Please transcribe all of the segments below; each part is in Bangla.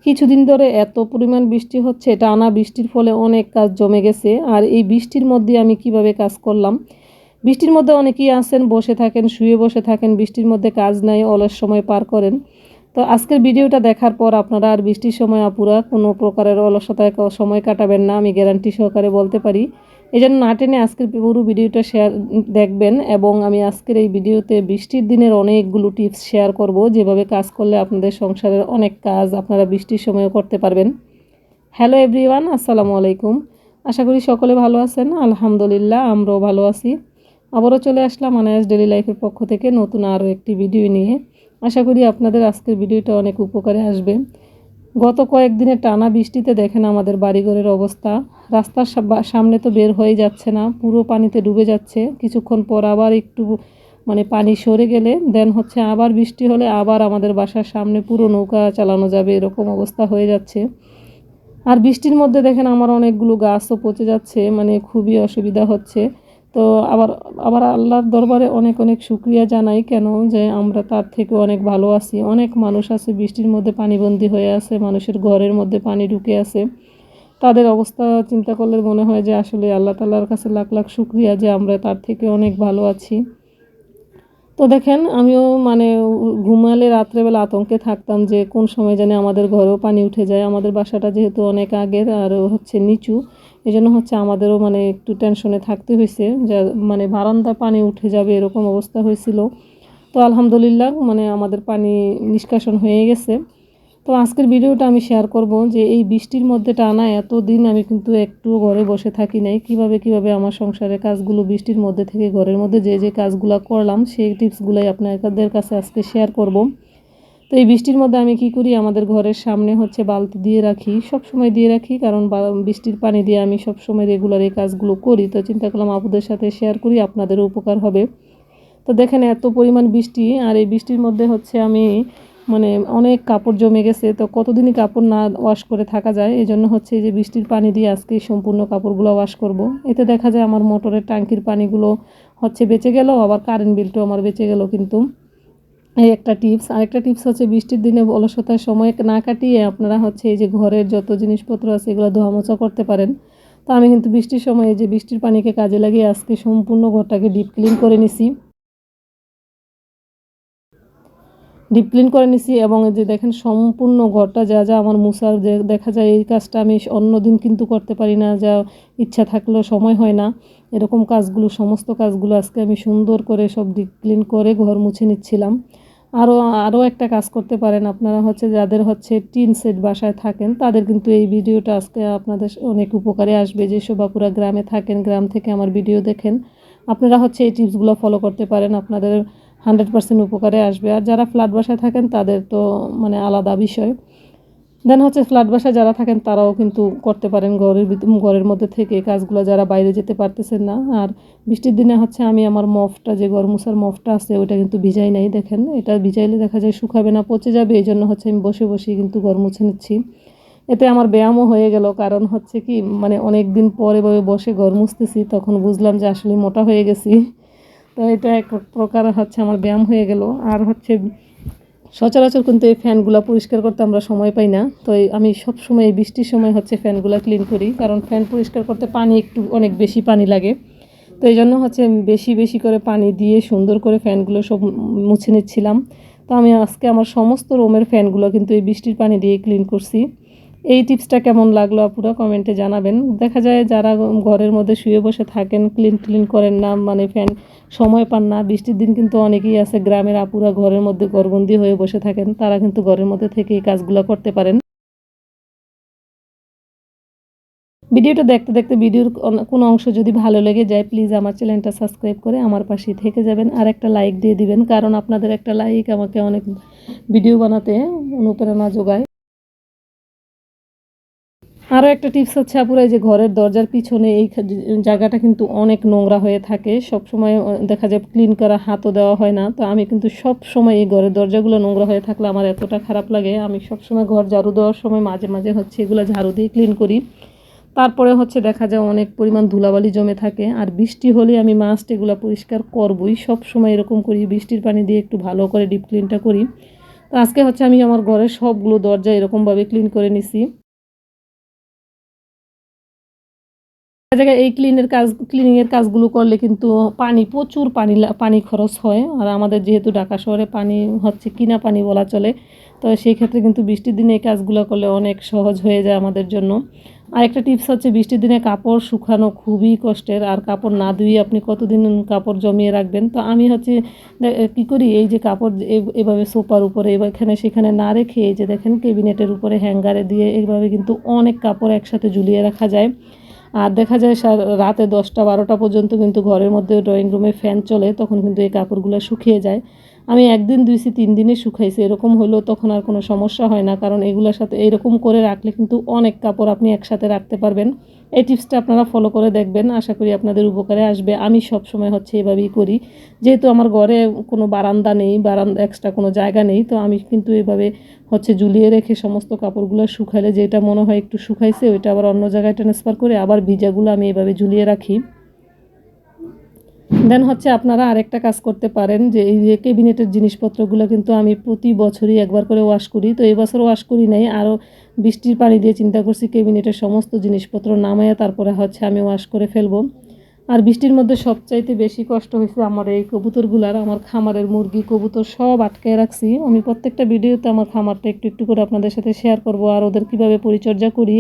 কিছুদিন ধরে এত পরিমাণ বৃষ্টি হচ্ছে, টানা বৃষ্টির ফলে অনেক কাজ জমে গেছে। আর এই বৃষ্টির মধ্যে আমি কিভাবে কাজ করলাম, বৃষ্টির মধ্যে অনেকেই আছেন বসে থাকেন, শুয়ে বসে থাকেন, বৃষ্টির মধ্যে কাজ নাই, অলস সময় পার করেন। তো আজকের ভিডিওটা দেখার পর আপনারা আর বৃষ্টির সময় আপুরা কোনো প্রকারের অলসতায় সময় কাটাবেন না, আমি গ্যারান্টি সহকারে বলতে পারি। এই জন্য না টেনে আজকের পুরো ভিডিওটা দেখবেন। এবং আমি আজকের এই ভিডিওতে বৃষ্টির দিনের অনেকগুলো টিপস শেয়ার করব, যেভাবে কাজ করলে আপনাদের সংসারের অনেক কাজ আপনারা বৃষ্টির সময়ও করতে পারবেন। হ্যালো এভরিওয়ান, আসসালামু আলাইকুম। আশা করি সকলে ভালো আছেন। আলহামদুলিল্লাহ, আমরাও ভালো আছি। আবারও চলে আসলাম আনায়াস ডেইলি লাইফের পক্ষ থেকে নতুন আরও একটি ভিডিও নিয়ে। আশা করি আপনাদের আজকের ভিডিওটা অনেক উপকারে আসবে। গত কয়েকদিনের টানা বৃষ্টিতে দেখেন আমাদের বাড়িঘরের অবস্থা। রাস্তার সামনে তো বের হয়ে যাচ্ছে না, পুরো পানিতে ডুবে যাচ্ছে। কিছুক্ষণ পর আবার একটু পানি সরে গেলে দেন আবার বৃষ্টি হলে আবার আমাদের বাসার সামনে পুরো নৌকা চালানো যাবে, এরকম অবস্থা হয়ে যাচ্ছে। আর বৃষ্টির মধ্যে দেখেন আমার অনেকগুলো গাছও পচে যাচ্ছে, খুবই অসুবিধা হচ্ছে। তো আবার আবার আল্লাহর দরবারে অনেক অনেক শুকরিয়া জানাই, কেন যে আমরা তার থেকে অনেক ভালো আছি। অনেক মানুষ আছে বৃষ্টির মধ্যে পানিবন্দী হয়ে আছে, মানুষের ঘরের মধ্যে পানি ঢুকে আছে। তাদের অবস্থা চিন্তা করলে মনে হয় যে আসলে আল্লাহ তাআলার কাছে লাখ লাখ শুকরিয়া যে আমরা তার থেকে অনেক ভালো আছি। তো দেখেন আমিও ঘুমালে রাত্রেবেলা আতঙ্কে থাকতাম যে কোন সময় জানি আমাদের ঘরেও পানি উঠে যায়। আমাদের বাসাটা যেহেতু অনেক আগের আর নিচু, এই জন্য আমাদেরও একটু টেনশনে থাকতে হয়েছে যে বারান্দায় পানি উঠে যাবে, এরকম অবস্থা হয়েছিল। তো আলহামদুলিল্লাহ আমাদের পানি নিষ্কাশন হয়ে গেছে। তো আজকের ভিডিওটা আমি শেয়ার করব যে এই বৃষ্টির মধ্যে টানা এতদিন আমি কিন্তু একটু ঘরে বসে থাকি নাই, কিভাবে আমার সংসারের কাজগুলো বৃষ্টির মধ্যে থেকে ঘরের মধ্যে যে কাজগুলো করলাম সেই টিপসগুলোই আপনাদের কাছে আজকে শেয়ার করব। তো এই বৃষ্টির মধ্যে আমি কি করি, আমাদের ঘরের সামনে বালতি দিয়ে রাখি, সব সময় দিয়ে রাখি, কারণ বৃষ্টির পানি দিয়ে আমি সব সময় রেগুলার এই কাজগুলো করি। তো চিন্তা করলাম আপুদের সাথে শেয়ার করি, আপনাদেরও উপকার হবে। তো দেখেন এত পরিমাণ বৃষ্টি, আর এই বৃষ্টির মধ্যে আমি অনেক কাপড় জমে গেছে। তো কতদিনই কাপড় না ওয়াশ করে থাকা যায়, এই জন্য এই যে বৃষ্টির পানি দিয়ে আজকে সম্পূর্ণ কাপড়গুলো ওয়াশ করব। এতে দেখা যায় আমার মোটরের ট্যাঙ্কির পানিগুলো বেঁচে গেল, আবার কারেন্ট বিলটাও আমার বেঁচে গেল। কিন্তু এই একটা টিপস। আরেকটা টিপস বৃষ্টির দিনে অলসতার সময় না কাটিয়ে আপনারা এই যে ঘরের যত জিনিসপত্র আছে এগুলো ধোয়া মোছা করতে পারেন। তো আমি কিন্তু বৃষ্টির সময় এই যে বৃষ্টির পানিকে কাজে লাগিয়ে আজকে সম্পূর্ণ ঘরটাকে ডিপ ক্লিন করে নিছি। এবং এই যে দেখেন সম্পূর্ণ ঘরটা যা যা আমার মুছার যে দেখা যায়, এই কাজটা আমি অন্য দিন কিন্তু করতে পারি না, যা ইচ্ছা থাকলেও সময় হয় না। এরকম কাজগুলো সমস্ত কাজগুলো আজকে আমি সুন্দর করে সব ডিপ ক্লিন করে ঘর মুছে নিচ্ছিলাম। আরও একটা কাজ করতে পারেন আপনারা, যাদের টিন সেট বাসায় থাকেন তাদের কিন্তু এই ভিডিওটা আজকে আপনাদের অনেক উপকারে আসবে। যেসব আপুরা গ্রামে থাকেন, গ্রাম থেকে আমার ভিডিও দেখেন, আপনারা এই টিপসগুলো ফলো করতে পারেন, আপনাদের 100% উপকারে আসবে। আর যারা ফ্ল্যাট বাসায় থাকেন তাদের তো আলাদা বিষয়। দেন ফ্ল্যাট বাসায় যারা থাকেন তারাও কিন্তু করতে পারেন ঘরের মধ্যে থেকে কাজগুলো, যারা বাইরে যেতে পারতেছেন না। আর বৃষ্টির দিনে আমি আমার মফটা, যে ঘর মুছার মফটা আছে ওইটা কিন্তু ভিজাই নাই। দেখেন এটা ভিজাইলে দেখা যায় শুকাবে না, পচে যাবে। এই জন্য আমি বসে বসে কিন্তু ঘর মুছে নিচ্ছি। এতে আমার ব্যায়ামও হয়ে গেল, কারণ কি অনেক দিন পরে বসে ঘর মুছতেছি, তখন বুঝলাম যে আসলে মোটা হয়ে গেছি। তো এটা এক প্রকার আমার ব্যায়াম হয়ে গেল। আর সচরাচর কিন্তু এই ফ্যানগুলো পরিষ্কার করতে আমরা সময় পাই না। তো আমি সব সময় এই বৃষ্টির সময় ফ্যানগুলো ক্লিন করি, কারণ ফ্যান পরিষ্কার করতে পানি অনেক বেশি পানি লাগে। তো এই জন্য বেশি বেশি করে পানি দিয়ে সুন্দর করে ফ্যানগুলো সব মুছে নিচ্ছিলাম। তো আমি আজকে আমার সমস্ত রুমের ফ্যানগুলো কিন্তু এই বৃষ্টির পানি দিয়ে ক্লিন করছি। এই টিপসটা কেমন লাগলো আপুরা কমেন্টে জানাবেন। দেখা যায় যারা ঘরের মধ্যে শুয়ে বসে থাকেন, ক্লিন করেন না, ফ্যান সময় পান না। বৃষ্টির দিন কিন্তু অনেকেই আছে গ্রামের আপুরা ঘরের মধ্যে ঘরবন্দি হয়ে বসে থাকেন, তারা কিন্তু ঘরের মধ্যে থেকে এই কাজগুলো করতে পারেন। ভিডিওটা দেখতে দেখতে ভিডিওর কোনো অংশ যদি ভালো লেগে যায়, প্লিজ আমার চ্যানেলটা সাবস্ক্রাইব করে আমার পাশে থেকে যাবেন, আর একটা লাইক দিয়ে দিবেন, কারণ আপনাদের একটা লাইক আমাকে অনেক ভিডিও বানাতে অনুপ্রেরণা যোগায়। আরও একটা টিপস আপুরা, এই যে ঘরের দরজার পিছনে এই জায়গাটা কিন্তু অনেক নোংরা হয়ে থাকে, সব সময় দেখা যায় ক্লিন করা হাতও দেওয়া হয় না। তো আমি কিন্তু সব সময় এই ঘরের দরজাগুলো নোংরা হয়ে থাকলে আমার এতটা খারাপ লাগে, আমি সব সময় ঘর ঝাড়ু দেওয়ার সময় মাঝে মাঝে এগুলো ঝাড়ু দিয়ে ক্লিন করি। তারপরে দেখা যায় অনেক পরিমাণ ধুলাবালি জমে থাকে, আর বৃষ্টি হলে আমি মাস্ট এগুলো পরিষ্কার করবই, সব সময় এরকম করি, বৃষ্টির পানি দিয়ে একটু ভালো করে ডিপ ক্লিনটা করি। তো তো আজকে হচ্ছে আমি আমার ঘরের সবগুলো দরজা এরকমভাবে ক্লিন করে নিছি। জায়গায় এই ক্লিনিংয়ের কাজগুলো করলে কিন্তু প্রচুর পানি খরচ হয়। আর আমাদের যেহেতু ঢাকা শহরে পানি হচ্ছে কিনা পানি বলা চলে, তো সেই ক্ষেত্রে কিন্তু বৃষ্টির দিনে এই কাজগুলো করলে অনেক সহজ হয়ে যায় আমাদের জন্য। আরেকটা টিপস হচ্ছে, বৃষ্টির দিনে কাপড় শুকানো খুবই কষ্টের। আর কাপড় না ধুয়ে আপনি কতদিন কাপড় জমিয়ে রাখবেন? তো আমি হচ্ছে কী করি, এই যে কাপড় এভাবে সোফার উপরে এখানে সেখানে না রেখে, এই যে দেখেন ক্যাবিনেটের উপরে হ্যাঙ্গারে দিয়ে এইভাবে কিন্তু অনেক কাপড় একসাথে ঝুলিয়ে রাখা যায়। আর দেখা যায় রাতে 10টা-12টা পর্যন্ত কিন্তু ঘরের মধ্যে ড্রয়িং রুমে ফ্যান চলে, তখন কিন্তু এই কাপড়গুলো শুকিয়ে যায়। আমি 1 দিন ধুইছি, 3 দিনে শুকাইছি, এরকম হলেও তখন আর কোনো সমস্যা হয় না, কারণ এগুলোর সাথে এরকম করে রাখলে কিন্তু অনেক কাপড় আপনি একসাথে রাখতে পারবেন। এই টিপসটা আপনারা ফলো করে দেখবেন, আশা করি আপনাদের উপকারে আসবে। আমি সবসময় হচ্ছে এভাবেই করি। যেহেতু আমার ঘরে কোনো বারান্দা নেই, এক্সট্রা কোনো জায়গা নেই, তো আমি কিন্তু এভাবে হচ্ছে ঝুলিয়ে রেখে সমস্ত কাপড়গুলো শুকালে, যেটা মনে হয় একটু শুকাইছে ওইটা আবার অন্য জায়গায় ট্রান্সফার করে আবার ভিজাগুলো আমি এভাবে ঝুলিয়ে রাখি। দেন হচ্ছে আপনারা আরেকটা কাজ করতে পারেন, যে এই যে ক্যাবিনেটের জিনিসপত্রগুলো কিন্তু আমি প্রতি বছরই একবার করে ওয়াশ করি। তো এই বছর ওয়াশ করি নাই, আরও বৃষ্টির পানি দিয়ে চিন্তা করছি ক্যাবিনেটের সমস্ত জিনিসপত্র নামাইয়া তারপরে হচ্ছে আমি ওয়াশ করে ফেলবো। আর বৃষ্টির মধ্যে সবচাইতে বেশি কষ্ট হয়েছে আমার এই কবুতরগুলার। আমার খামারের মুরগি কবুতর সব আটকে রাখছি। আমি প্রত্যেকটা ভিডিওতে আমার খামারটা একটু একটু করে আপনাদের সাথে শেয়ার করব, আর ওদের কীভাবে পরিচর্যা করি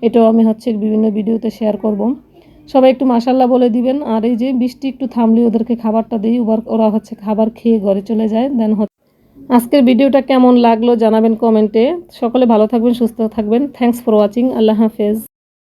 এটাও আমি হচ্ছে বিভিন্ন ভিডিওতে শেয়ার করব। সবাই একটু মাশাল্লাহ বলে দিবেন। আর এই যে বৃষ্টি একটু থামলে ওদেরকে খাবারটা দিই, ওরা হচ্ছে খাবার খেয়ে ঘরে চলে যায়। দেন আজকের ভিডিওটা কেমন লাগলো জানাবেন কমেন্টে। সকলে ভালো থাকবেন, সুস্থ থাকবেন। Thanks for watching. আল্লাহ হাফেজ।